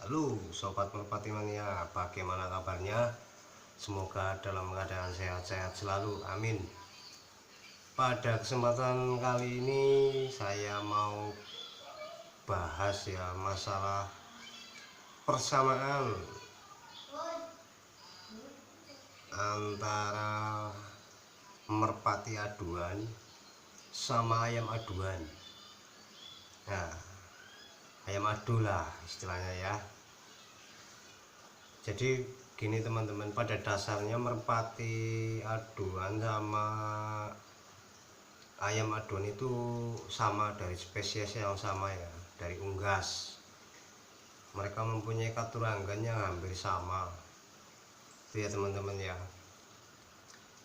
Halo Sobat Merpati Mania, bagaimana kabarnya? Semoga dalam keadaan sehat-sehat selalu, amin. Pada kesempatan kali ini saya mau bahas ya masalah persamaan antara merpati aduan sama ayam aduan. Nah, ayam adu lah istilahnya ya. Jadi gini teman-teman, pada dasarnya merpati aduan sama ayam aduan itu sama, dari spesies yang sama ya, dari unggas. Mereka mempunyai keturunan yang hampir sama itu ya teman-teman ya.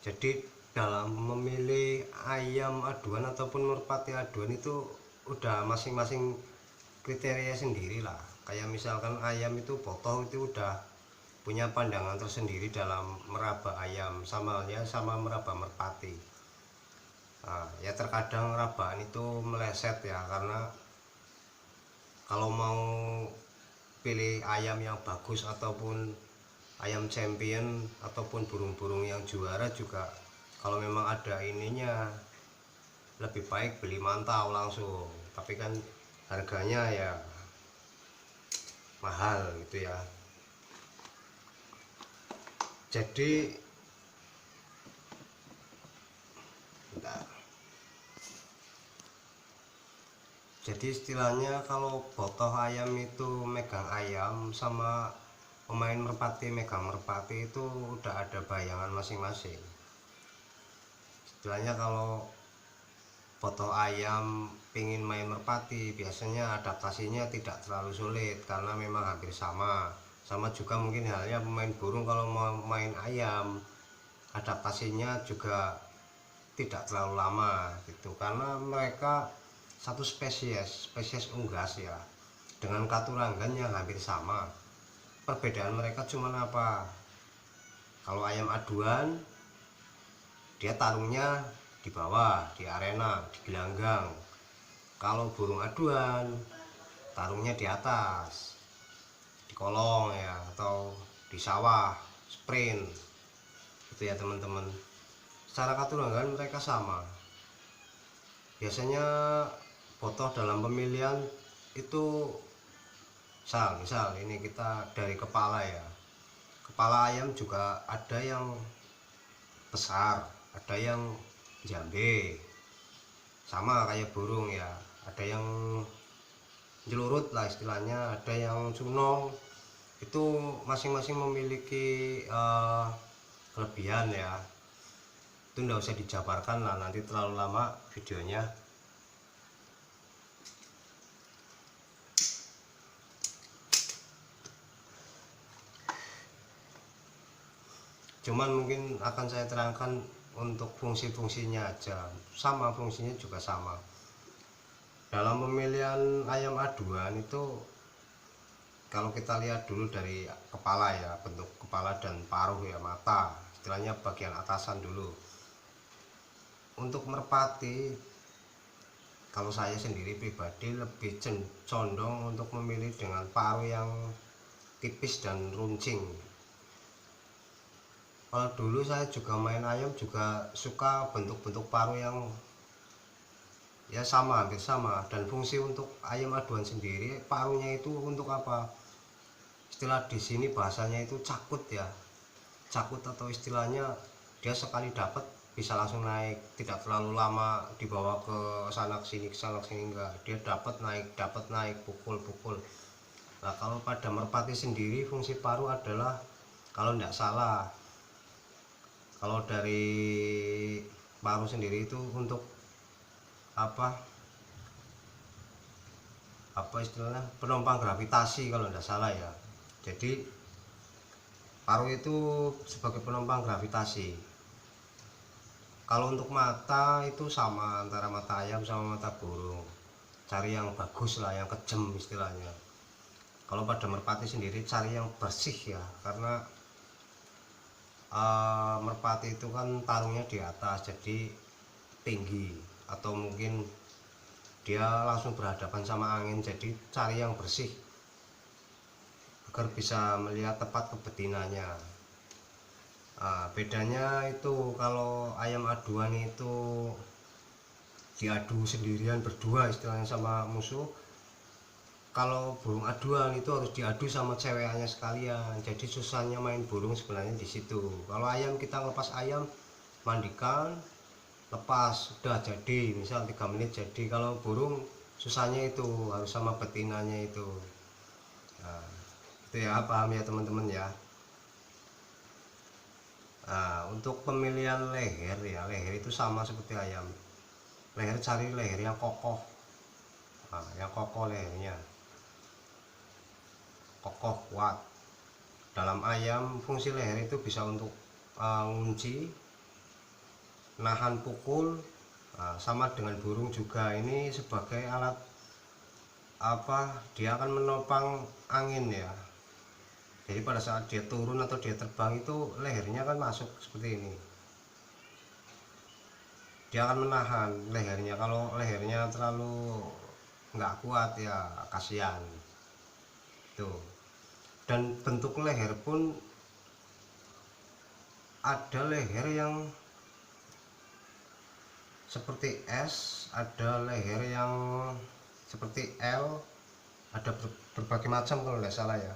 Jadi dalam memilih ayam aduan ataupun merpati aduan itu udah masing-masing kriteria sendiri lah. Kayak misalkan ayam itu botoh itu udah punya pandangan tersendiri dalam meraba ayam, sama halnya sama meraba merpati. Nah, ya terkadang rabaan itu meleset ya, karena kalau mau pilih ayam yang bagus ataupun ayam champion ataupun burung-burung yang juara juga, kalau memang ada ininya lebih baik beli mantau langsung, tapi kan harganya ya mahal gitu ya. Jadi bentar. Jadi istilahnya kalau botoh ayam itu megang ayam, sama pemain merpati megang merpati, itu udah ada bayangan masing-masing. Istilahnya kalau botoh ayam pingin main merpati, biasanya adaptasinya tidak terlalu sulit karena memang hampir sama. Sama juga mungkin halnya pemain burung kalau mau main ayam, adaptasinya juga tidak terlalu lama gitu, karena mereka satu spesies unggas ya, dengan katuranggan yang hampir sama. Perbedaan mereka cuma apa? Kalau ayam aduan dia tarungnya di bawah, di arena, di gelanggang. Kalau burung aduan tarungnya di atas, di kolong ya, atau di sawah, sprint gitu ya teman-teman. Secara katuranggan mereka sama. Biasanya botoh dalam pemilihan itu misal ini kita dari kepala ya, kepala ayam juga ada yang besar, ada yang jambe, sama kayak burung ya, ada yang jelurut lah istilahnya, ada yang cunong. Itu masing-masing memiliki kelebihan ya. Itu nggak usah dijabarkan lah, nanti terlalu lama videonya. Cuman mungkin akan saya terangkan untuk fungsi-fungsinya aja, sama fungsinya juga sama. Dalam pemilihan ayam aduan itu, kalau kita lihat dulu dari kepala ya, bentuk kepala dan paruh ya, mata, istilahnya bagian atasan dulu. Untuk merpati, kalau saya sendiri pribadi lebih condong untuk memilih dengan paruh yang tipis dan runcing. Kalau dulu saya juga main ayam juga suka bentuk-bentuk paruh yang ya sama, hampir sama. Dan fungsi untuk ayam aduan sendiri, paruhnya itu untuk apa? Istilah di sini bahasanya itu cakut ya. Cakut atau istilahnya dia sekali dapat bisa langsung naik, tidak terlalu lama dibawa ke sana sini enggak. Dia dapat naik, pukul. Nah, kalau pada merpati sendiri fungsi paruh adalah, kalau tidak salah, kalau dari paruh sendiri itu untuk apa istilahnya penopang gravitasi kalau tidak salah ya. Jadi paruh itu sebagai penopang gravitasi. Kalau untuk mata itu sama antara mata ayam sama mata burung, cari yang bagus lah, yang kejam istilahnya. Kalau pada merpati sendiri cari yang bersih ya, karena merpati itu kan tarungnya di atas, jadi tinggi, atau mungkin dia langsung berhadapan sama angin, jadi cari yang bersih. agar bisa melihat tepat ke betinanya. Bedanya itu kalau ayam aduan itu diadu sendirian berdua istilahnya sama musuh. Kalau burung aduan itu harus diadu sama ceweknya sekalian. Jadi susahnya main burung sebenarnya di situ. Kalau ayam kita lepas ayam, mandikan, lepas udah jadi, misal 3 menit jadi. Kalau burung susahnya itu harus sama betinanya itu. Nah, itu ya, paham ya teman-teman ya. Nah, untuk pemilihan leher ya, leher itu sama seperti ayam. Leher cari leher yang kokoh. Nah, yang kokoh lehernya, kokoh kuat. Dalam ayam fungsi leher itu bisa untuk ngunci, nahan pukul. Nah, sama dengan burung juga, ini sebagai alat dia akan menopang angin ya. Jadi pada saat dia turun atau dia terbang itu lehernya kan masuk seperti ini, dia akan menahan lehernya. Kalau lehernya terlalu nggak kuat ya kasihan tuh. Dan bentuk leher pun ada leher yang seperti S, ada leher yang seperti L, ada berbagai macam kalau nggak salah ya.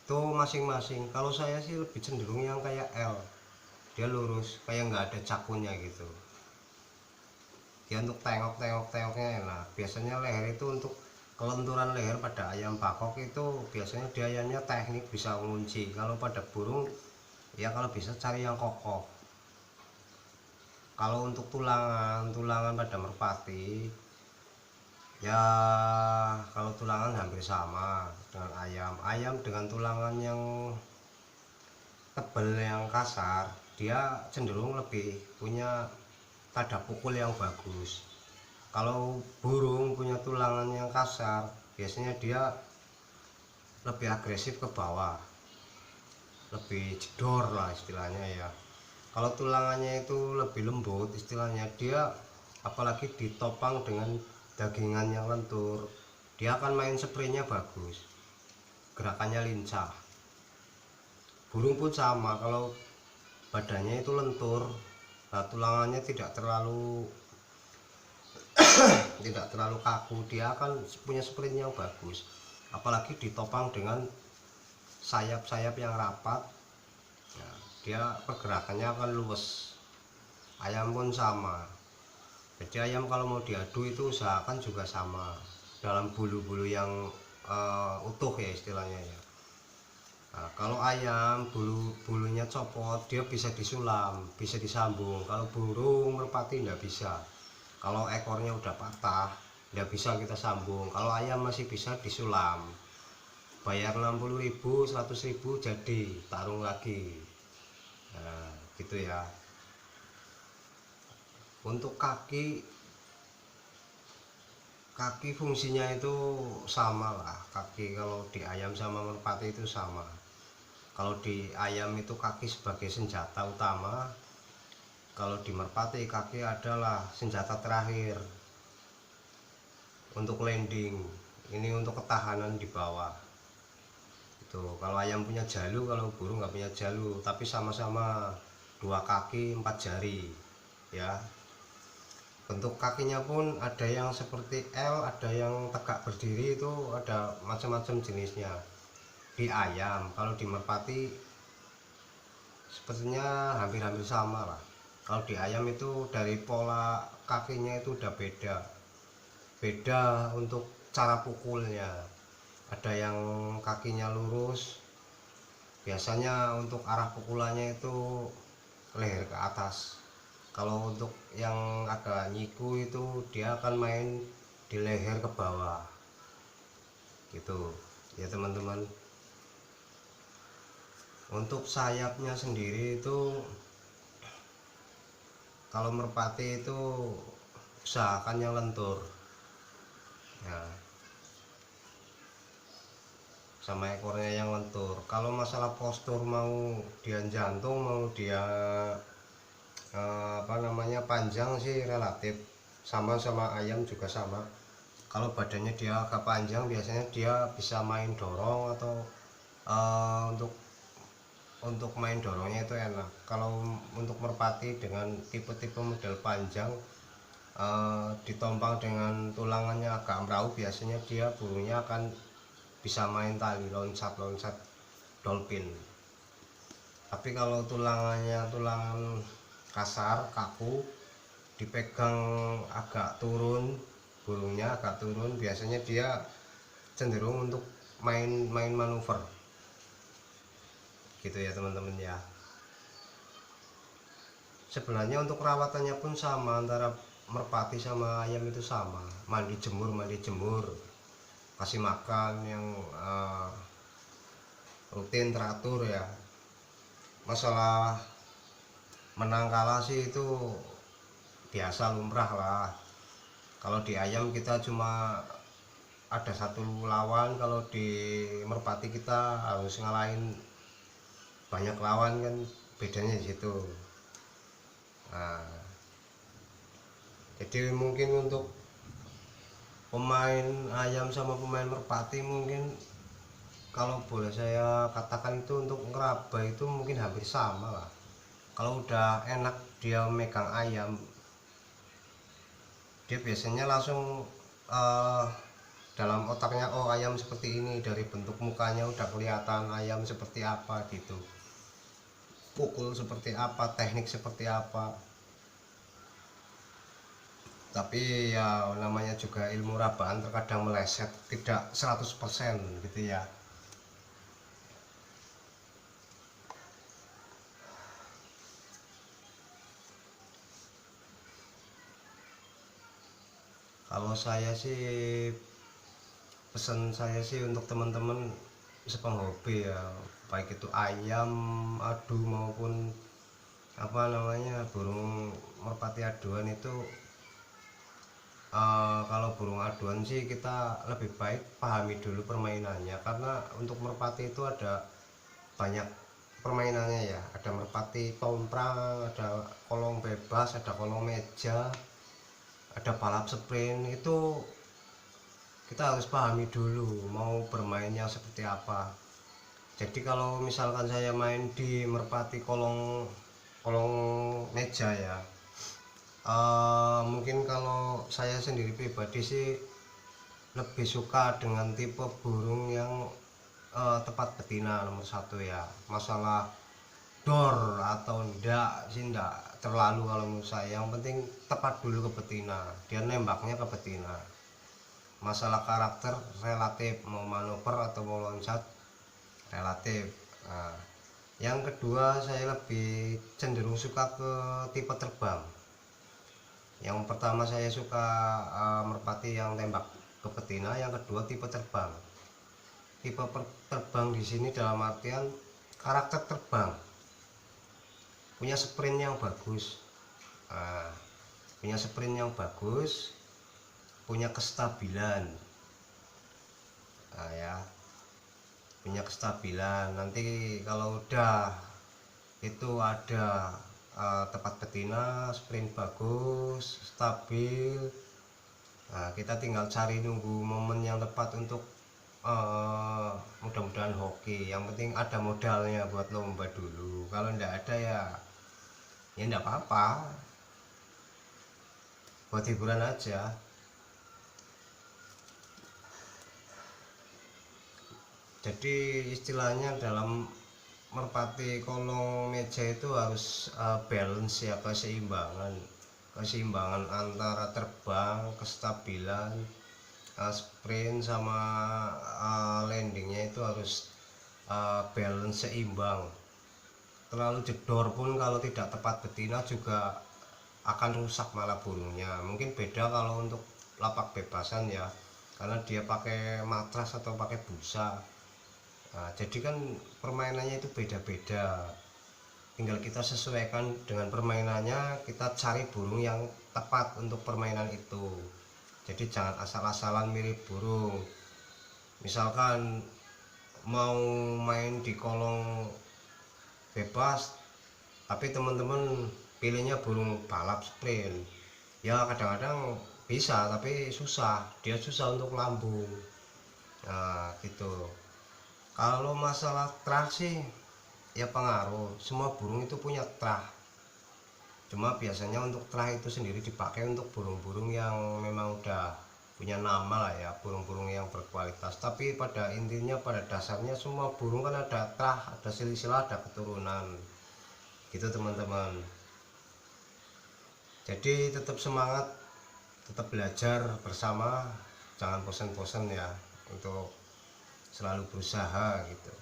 Itu masing-masing. Kalau saya sih lebih cenderung yang kayak L, dia lurus kayak nggak ada cakunya gitu. Dia untuk tengoknya enak. Biasanya leher itu untuk kelenturan leher pada ayam bakok itu biasanya dia ayamnya teknik bisa mengunci. Kalau pada burung ya kalau bisa cari yang kokoh. Kalau untuk tulangan pada merpati ya, kalau tulangan hampir sama dengan ayam dengan tulangan yang tebal yang kasar, dia cenderung lebih punya tanda pukul yang bagus. Kalau burung punya tulangan yang kasar, biasanya dia lebih agresif ke bawah, lebih jedor lah istilahnya ya. Kalau tulangannya itu lebih lembut istilahnya, dia apalagi ditopang dengan dagingan yang lentur, dia akan main spraynya bagus, gerakannya lincah. Burung pun sama, kalau badannya itu lentur, nah tulangannya tidak terlalu kaku, dia akan punya sprint yang bagus. Apalagi ditopang dengan sayap-sayap yang rapat, nah, dia pergerakannya akan luwes. Ayam pun sama. Jadi ayam kalau mau diadu itu usahakan juga sama dalam bulu-bulu yang utuh ya istilahnya ya. Nah, kalau ayam bulunya copot, dia bisa disulam, bisa disambung. Kalau burung merpati nggak bisa. Kalau ekornya udah patah, nggak bisa kita sambung. Kalau ayam masih bisa disulam. Bayar 60.000, 100.000 jadi tarung lagi. Nah, gitu ya. Untuk kaki fungsinya itu sama lah. Kaki kalau di ayam sama merpati itu sama. Kalau di ayam itu kaki sebagai senjata utama, kalau di merpati kaki adalah senjata terakhir untuk landing. Ini untuk ketahanan di bawah itu. Kalau ayam punya jalu, kalau burung nggak punya jalu, tapi sama-sama 2 kaki 4 jari ya. Bentuk kakinya pun ada yang seperti L, ada yang tegak berdiri, itu ada macam-macam jenisnya di ayam. Kalau di merpati sepertinya hampir-hampir sama lah. Kalau di ayam itu dari pola kakinya itu udah beda untuk cara pukulnya. Ada yang kakinya lurus, biasanya untuk arah pukulannya itu leher ke atas. Kalau untuk yang agak nyiku itu dia akan main di leher ke bawah gitu ya teman-teman. Untuk sayapnya sendiri itu kalau merpati itu usahakan yang lentur ya, sama ekornya yang lentur. Kalau masalah postur, mau dia jantung mau dia panjang sih relatif sama ayam juga sama. Kalau badannya dia agak panjang, biasanya dia bisa main dorong atau Untuk main dorongnya itu enak. Kalau untuk merpati dengan tipe-tipe model panjang, ditompang dengan tulangannya agak merauh, biasanya dia burungnya akan bisa main tali loncat-loncat dolphin. Tapi kalau tulangannya tulangan kasar kaku, dipegang agak turun, burungnya agak turun, biasanya dia cenderung untuk main manuver gitu ya teman-teman ya. Sebenarnya untuk perawatannya pun sama, antara merpati sama ayam itu sama, mandi jemur, kasih makan yang rutin teratur ya. Masalah menang kalah sih itu biasa lumrah lah. Kalau di ayam kita cuma ada satu lawan, kalau di merpati kita harus ngalahin banyak lawan, kan bedanya di situ. Nah, jadi mungkin untuk pemain ayam sama pemain merpati, mungkin kalau boleh saya katakan itu untuk ngeraba itu mungkin hampir sama lah. Kalau udah enak dia megang ayam, dia biasanya langsung dalam otaknya, oh ayam seperti ini, dari bentuk mukanya udah kelihatan ayam seperti apa gitu, pukul seperti apa, teknik seperti apa. Tapi ya namanya juga ilmu rabaan terkadang meleset, tidak 100% gitu ya. Kalau saya sih, pesan saya sih untuk teman-teman sepenghobi ya, baik itu ayam adu maupun apa namanya burung merpati aduan itu, kalau burung aduan sih kita lebih baik pahami dulu permainannya, karena untuk merpati itu ada banyak permainannya ya. Ada merpati tomprang, ada kolong bebas, ada kolong meja, ada balap sprint. Itu kita harus pahami dulu mau bermainnya seperti apa. Jadi kalau misalkan saya main di merpati kolong meja ya, mungkin kalau saya sendiri pribadi sih lebih suka dengan tipe burung yang tepat betina nomor satu ya. Masalah door atau enggak sih enggak terlalu kalau menurut saya, yang penting tepat dulu ke betina, dia nembaknya ke betina. Masalah karakter relatif, mau manuver atau mau loncat relatif. Nah, yang kedua saya lebih cenderung suka ke tipe terbang. Yang pertama saya suka merpati yang tembak ke betina, yang kedua tipe terbang. Tipe terbang di sini dalam artian karakter terbang, punya sprint yang bagus, punya sprint yang bagus, punya kestabilan, ya, punya kestabilan. Nanti kalau udah itu ada tepat betina, sprint bagus, stabil, nah, kita tinggal cari nunggu momen yang tepat untuk mudah-mudahan hoki. Yang penting ada modalnya buat lomba dulu. Kalau enggak ada ya enggak apa-apa, buat hiburan aja. Jadi istilahnya dalam merpati kolong meja itu harus balance ya, keseimbangan antara terbang, kestabilan, sprint sama landingnya itu harus balance, seimbang. Terlalu jedor pun kalau tidak tepat betina juga akan rusak malah burungnya. Mungkin beda kalau untuk lapak bebasan ya, karena dia pakai matras atau pakai busa. Nah, jadi kan permainannya itu beda-beda, tinggal kita sesuaikan dengan permainannya, kita cari burung yang tepat untuk permainan itu. Jadi jangan asal-asalan mirip burung. Misalkan mau main di kolong bebas tapi teman-teman pilihnya burung balap sprint, ya kadang-kadang bisa tapi susah, dia susah untuk lambung. Nah gitu. Kalau masalah terah sih ya pengaruh, semua burung itu punya terah, cuma biasanya untuk terah itu sendiri dipakai untuk burung-burung yang memang udah punya nama lah ya, burung-burung yang berkualitas. Tapi pada intinya, pada dasarnya semua burung kan ada terah, ada silsilah, ada keturunan gitu teman-teman. Jadi tetap semangat, tetap belajar bersama, jangan bosan-bosan ya untuk selalu berusaha gitu.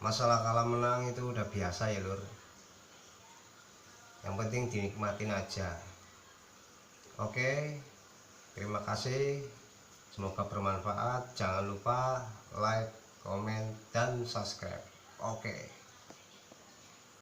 Masalah kalah menang itu udah biasa ya lur, yang penting dinikmatin aja. Oke, terima kasih, semoga bermanfaat. Jangan lupa like, komen, dan subscribe. Oke.